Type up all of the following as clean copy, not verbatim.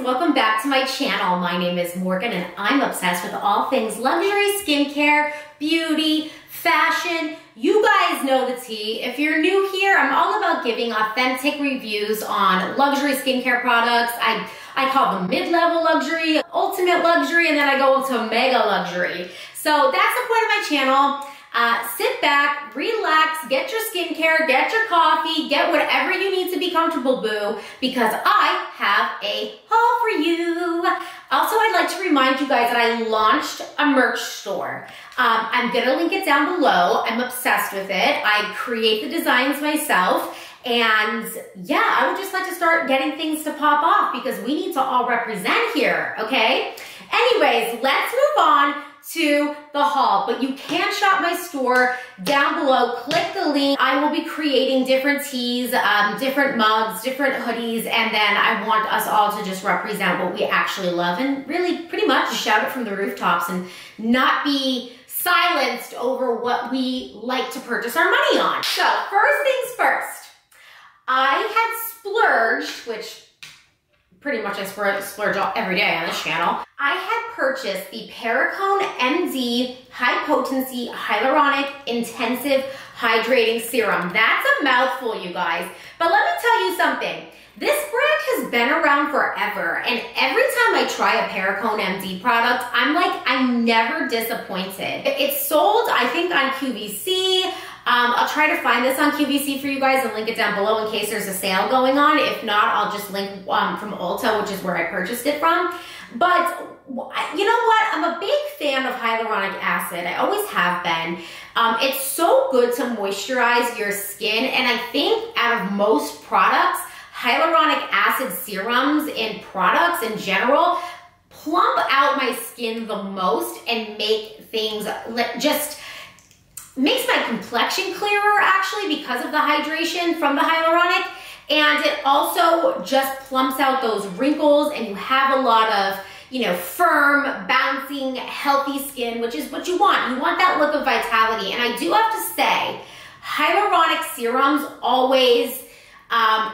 welcome back to my channel. My name is Morgan and I'm obsessed with all things luxury skincare, beauty, fashion. You guys know the tea. If you're new here, I'm all about giving authentic reviews on luxury skincare products. I call them mid-level luxury, ultimate luxury, and then I go to mega luxury. So that's the point of my channel. Sit back, relax, get your skincare, get your coffee, get whatever you need to be comfortable, boo, because I have a haul for you. Also, I'd like to remind you guys that I launched a merch store. I'm gonna link it down below. I'm obsessed with it. I create the designs myself. And yeah, I would just like to start getting things to pop off because we need to all represent here, okay? Anyways, let's move on to the haul, but you can shop my store down below. Click the link. I will be creating different tees, different mugs, different hoodies, and then I want us all to just represent what we actually love and really pretty much shout it from the rooftops and not be silenced over what we like to purchase our money on. So first things first, I had splurged, which pretty much I splurge every day on this channel. I had purchased the PerriconeMD High Potency Hyaluronic Intensive Hydrating Serum. That's a mouthful, you guys. But let me tell you something. This brand has been around forever, and every time I try a PerriconeMD product, I'm never disappointed. It's sold, I think, on QVC. I'll try to find this on QVC for you guys and link it down below in case there's a sale going on. If not, I'll just link from Ulta, which is where I purchased it from. But you know what? I'm a big fan of hyaluronic acid. I always have been. It's so good to moisturize your skin, and I think out of most products, hyaluronic acid serums and products in general plump out my skin the most and make things just makes my complexion clearer actually because of the hydration from the hyaluronic, and it also just plumps out those wrinkles and you have a lot of, you know, firm, bouncing, healthy skin, which is what you want. You want that look of vitality. And I do have to say, hyaluronic serums always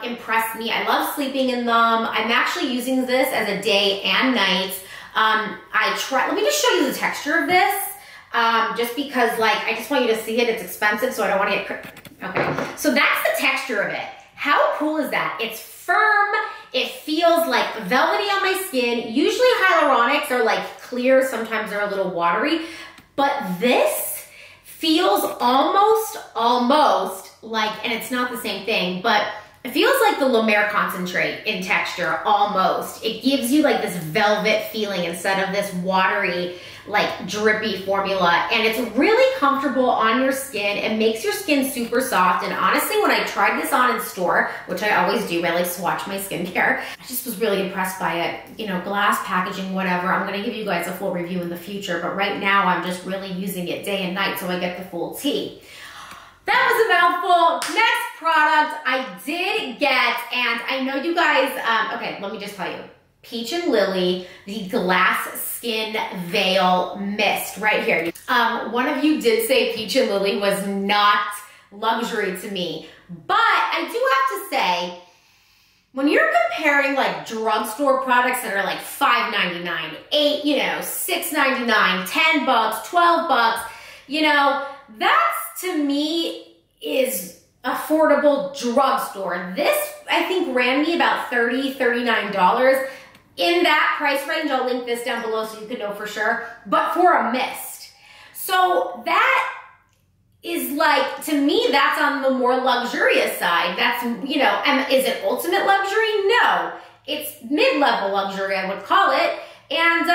impress me. I love sleeping in them. I'm actually using this as a day and night. Let me just show you the texture of this. Just because I just want you to see it. It's expensive, so I don't want to get, okay. So that's the texture of it. How cool is that? It's firm. It feels like velvety on my skin. Usually hyaluronics are clear. Sometimes they're a little watery, but this feels almost like, and it's not the same thing, but it feels like the La Mer concentrate in texture, almost. It gives you this velvet feeling instead of this watery, drippy formula. And it's really comfortable on your skin. It makes your skin super soft. And honestly, when I tried this on in store, which I always do, I like to swatch my skincare, I just was really impressed by it. You know, glass packaging, whatever. I'm gonna give you guys a full review in the future, but right now I'm just really using it day and night so I get the full tea. That was a mouthful. Next product I did get, and I know you guys, okay, let me just tell you. Peach&Lily, the Glassskin Veil Mist, right here. One of you did say Peach&Lily was not luxury to me, but I do have to say, when you're comparing drugstore products that are $5.99, $6.99, $10, $12, that's to me is affordable drugstore. This I think ran me about $30, $39. In that price range. I'll link this down below so you can know for sure, but for a mist. So that is to me, that's on the more luxurious side. That's, is it ultimate luxury? No, it's mid-level luxury, I would call it. And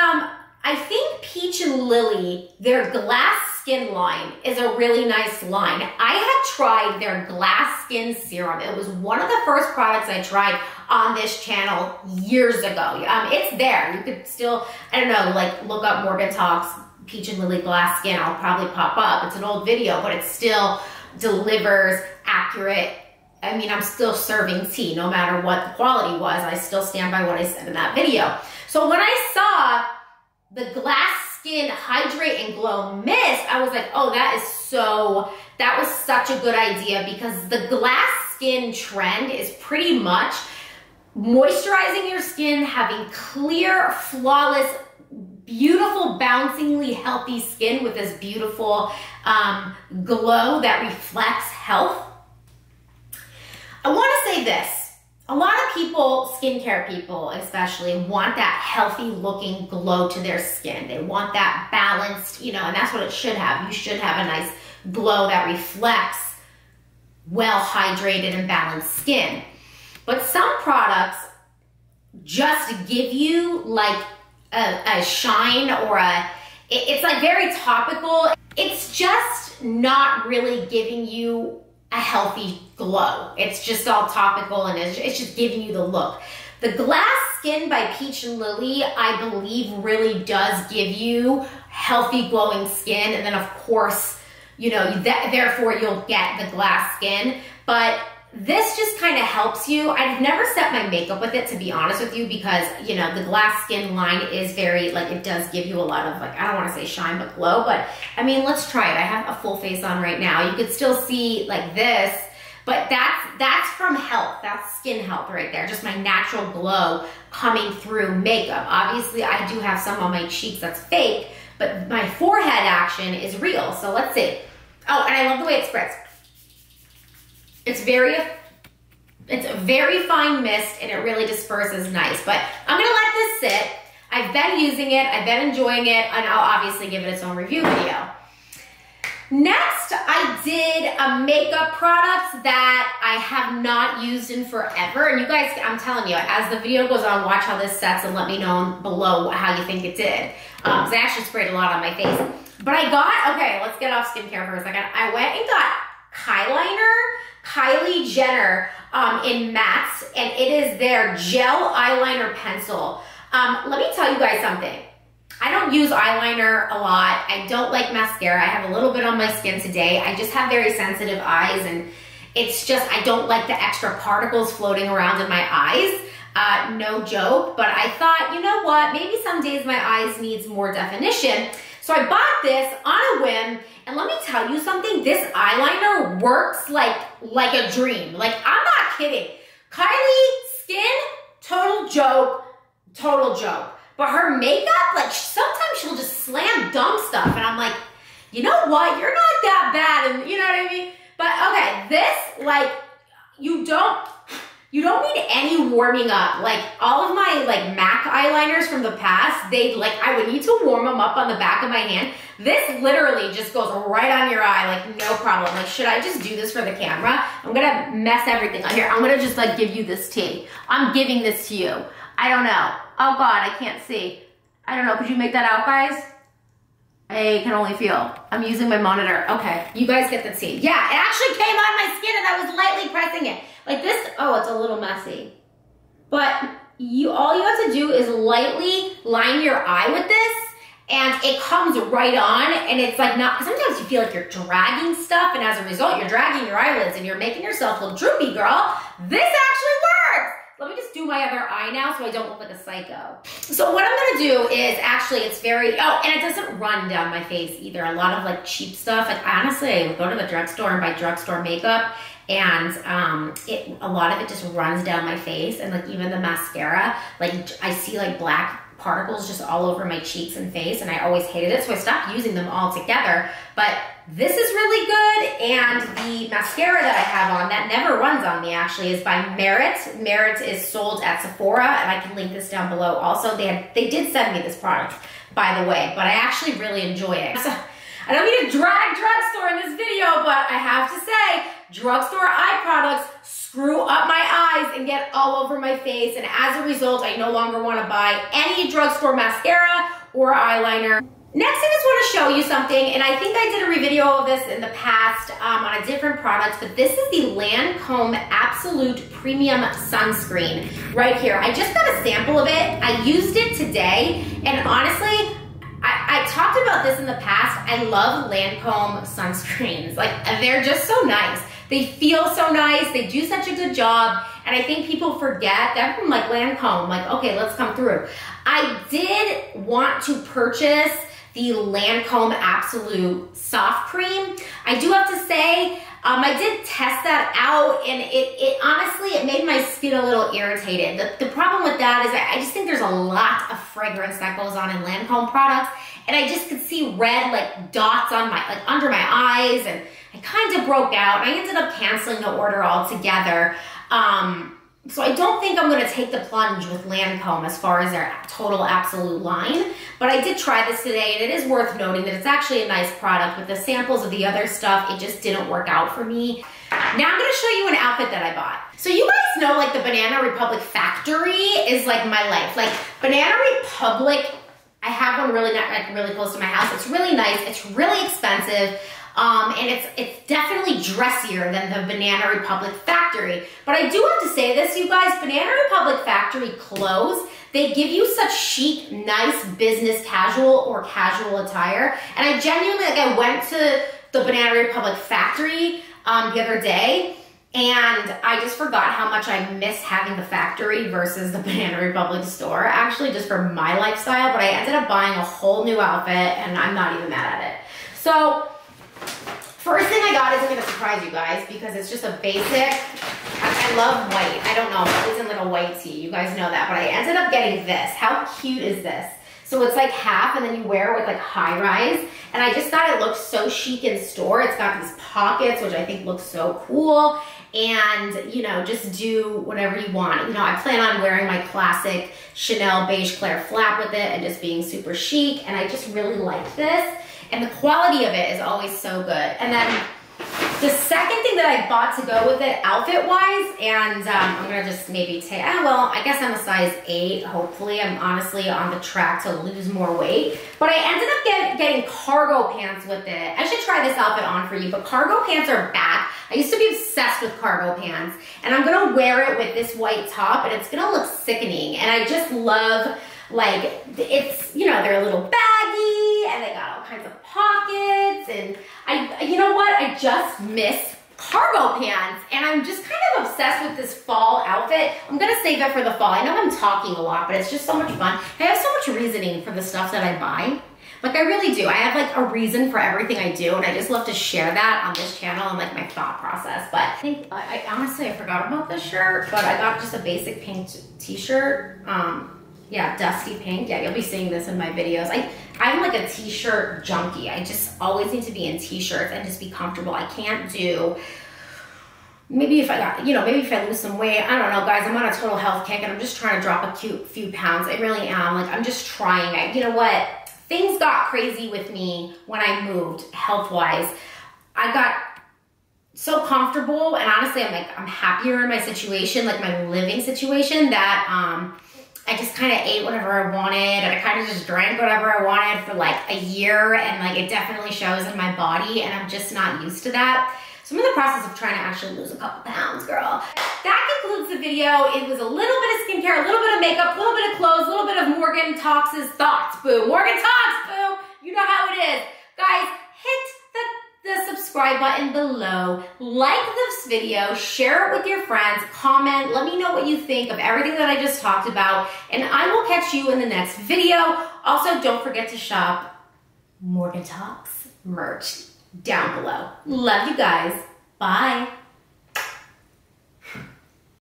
I think Peach&Lily, their Glassskin line is a really nice line. I had tried their Glassskin serum. It was one of the first products I tried on this channel years ago. It's there. You could still, I don't know, look up Morgan Talks Peach&Lily Glassskin. I'll probably pop up. It's an old video, but it still delivers accurate. I mean, I'm still serving tea no matter what the quality was. I still stand by what I said in that video. So when I saw the Glassskin Hydrate and Glow Mist, I was like, oh, that was such a good idea because the glass skin trend is pretty much moisturizing your skin, having clear, flawless, beautiful, bouncingly healthy skin with this beautiful glow that reflects health. I want to say this. A lot of people, skincare people especially, want that healthy looking glow to their skin. They want that balanced, you know, and that's what it should have. You should have a nice glow that reflects well hydrated and balanced skin. But some products just give you like a shine or it's like very topical. It's just not really giving you a healthy glow. It's just all topical and it's just giving you the look. The Glass Skin by Peach&Lily, I believe, really does give you healthy glowing skin. And then of course, you know, therefore you'll get the glass skin. But this just kind of helps you. I've never set my makeup with it, to be honest with you, because, you know, the Glass Skin line is very, like, it does give you a lot of, like, I don't want to say shine, but glow. But, I mean, let's try it. I have a full face on right now. You could still see, like, this, but that's from health. That's skin health right there. Just my natural glow coming through makeup. Obviously, I do have some on my cheeks that's fake, but my forehead action is real. So let's see. Oh, and I love the way it spreads. It's a very fine mist and it really disperses nice, but I'm gonna let this sit. I've been using it, I've been enjoying it, and I'll obviously give it its own review video. Next, I did a makeup product that I have not used in forever, and you guys, I'm telling you, as the video goes on, watch how this sets and let me know below how you think it did. Because I actually sprayed a lot on my face. But I got, okay, let's get off skincare for a second. I went and got Kylie Jenner in mattes, and it is their gel eyeliner pencil. Let me tell you guys something. I don't use eyeliner a lot. I don't like mascara. I have a little bit on my skin today. I just have very sensitive eyes, and it's just, I don't like the extra particles floating around in my eyes. No joke, but I thought, you know what? Maybe some days my eyes needs more definition. So I bought this on a whim, and let me tell you something, this eyeliner works like a dream. Like, I'm not kidding. Kylie skin, total joke. But her makeup, like, sometimes she'll just slam dunk stuff, and I'm like, you know what? You're not that bad, and you know what I mean? But okay, this, like, you don't need any warming up. Like, all of my, like, MAC eyeliners from the past, I would need to warm them up on the back of my hand. This literally just goes right on your eye, like, no problem. Like, should I just do this for the camera? I'm gonna mess everything up here. I'm gonna just, like, give you this tea. I'm giving this to you. I don't know. Oh God, I can't see. I don't know, could you make that out, guys? I can only feel. I'm using my monitor. Okay, you guys get the tea. Yeah, it actually came on my skin and I was lightly pressing it. Like this, oh, it's a little messy. But all you have to do is lightly line your eye with this and it comes right on, and it's like not, sometimes you feel like you're dragging stuff, and as a result, you're dragging your eyelids and you're making yourself look droopy, girl. This actually works. Let me just do my other eye now so I don't look like a psycho. So what I'm gonna do is actually, it's very, oh, and it doesn't run down my face either. A lot of like cheap stuff, like honestly, I would go to the drugstore and buy drugstore makeup, and a lot of it just runs down my face, and like even the mascara, like I see like black particles just all over my cheeks and face, and I always hated it, so I stopped using them altogether. But this is really good, and the mascara that I have on that never runs on me actually is by Merit. Merit is sold at Sephora, and I can link this down below. Also, they did send me this product, by the way, but I actually really enjoy it. So, I don't mean to drag drugstore in this video, but I have to say, drugstore eye products screw up my eyes and get all over my face, and as a result, I no longer want to buy any drugstore mascara or eyeliner. Next, I just want to show you something, and I think I did a video of this in the past on a different product, but this is the Lancome Absolute Premium Sunscreen right here. I just got a sample of it. I used it today, and honestly, I talked about this in the past. I love Lancome sunscreens. Like, they're just so nice. They feel so nice. They do such a good job. And I think people forget that from like Lancome, like, okay, let's come through. I did want to purchase the Lancome Absolute Soft Cream. I do have to say, I did test that out, and it honestly, it made my skin a little irritated. The problem with that is I just think there's a lot of fragrance that goes on in Lancome products, and I just could see red like dots on my, like under my eyes, and I kind of broke out. I ended up canceling the order altogether. So I don't think I'm going to take the plunge with Lancome as far as their total absolute line, but I did try this today, and it is worth noting that it's actually a nice product. With the samples of the other stuff, it just didn't work out for me. Now I'm going to show you an outfit that I bought. So you guys know, like, the Banana Republic factory is like my life. Like, Banana Republic, I have one really, like, really close to my house. It's really nice. It's really expensive. And it's definitely dressier than the Banana Republic factory. But I do have to say this, you guys, Banana Republic factory clothes, they give you such chic, nice business casual or casual attire. And I genuinely, like, I went to the Banana Republic factory the other day, and I just forgot how much I miss having the factory versus the Banana Republic store, actually, just for my lifestyle. But I ended up buying a whole new outfit, and I'm not even mad at it. So, first thing I got isn't going to surprise you guys because it's just a basic. I love white. I don't know, I'm always in like a white tee. You guys know that, but I ended up getting this. How cute is this? So it's like half, and then you wear it with like high rise. And I just thought it looked so chic in store. It's got these pockets, which I think looks so cool. And, you know, just do whatever you want. You know, I plan on wearing my classic Chanel beige Claire flap with it and just being super chic. And I just really like this. And the quality of it is always so good. And then the second thing that I bought to go with it outfit-wise, and I'm gonna just maybe take, well, I guess I'm a size 8, hopefully. I'm honestly on the track to lose more weight. But I ended up getting cargo pants with it. I should try this outfit on for you, but cargo pants are back. I used to be obsessed with cargo pants, and I'm gonna wear it with this white top, and it's gonna look sickening. And I just love, like, it's, you know, they're a little baggy, and they got all kinds of pockets, and you know what? I just miss cargo pants, and I'm just kind of obsessed with this fall outfit. I'm gonna save it for the fall. I know I'm talking a lot, but it's just so much fun. I have so much reasoning for the stuff that I buy. Like, I really do. I have like a reason for everything I do, and I just love to share that on this channel and like my thought process. But I think, I honestly, I forgot about this shirt, but I got just a basic pink t-shirt. Yeah, dusty pink. Yeah, you'll be seeing this in my videos. I'm like a t-shirt junkie. I just always need to be in t-shirts and just be comfortable. I can't do, maybe if I got, you know, maybe if I lose some weight, I don't know, guys, I'm on a total health kick, and I'm just trying to drop a few pounds. I really am. Like, I'm just trying. You know what? Things got crazy with me when I moved, health-wise. I got so comfortable, and honestly, I'm happier in my situation, like my living situation, that, I just kind of ate whatever I wanted, and I kind of just drank whatever I wanted for like a year, and like it definitely shows in my body, and I'm just not used to that. So I'm in the process of trying to actually lose a couple pounds, girl. That concludes the video. It was a little bit of skincare, a little bit of makeup, a little bit of clothes, a little bit of Morgan Talks' thoughts, boo. Morgan Talks, boo. You know how it is. Guys, hit the subscribe button below, like this video, share it with your friends, comment, let me know what you think of everything that I just talked about, and I will catch you in the next video. Also, don't forget to shop Morgan Talks merch down below. Love you guys. Bye.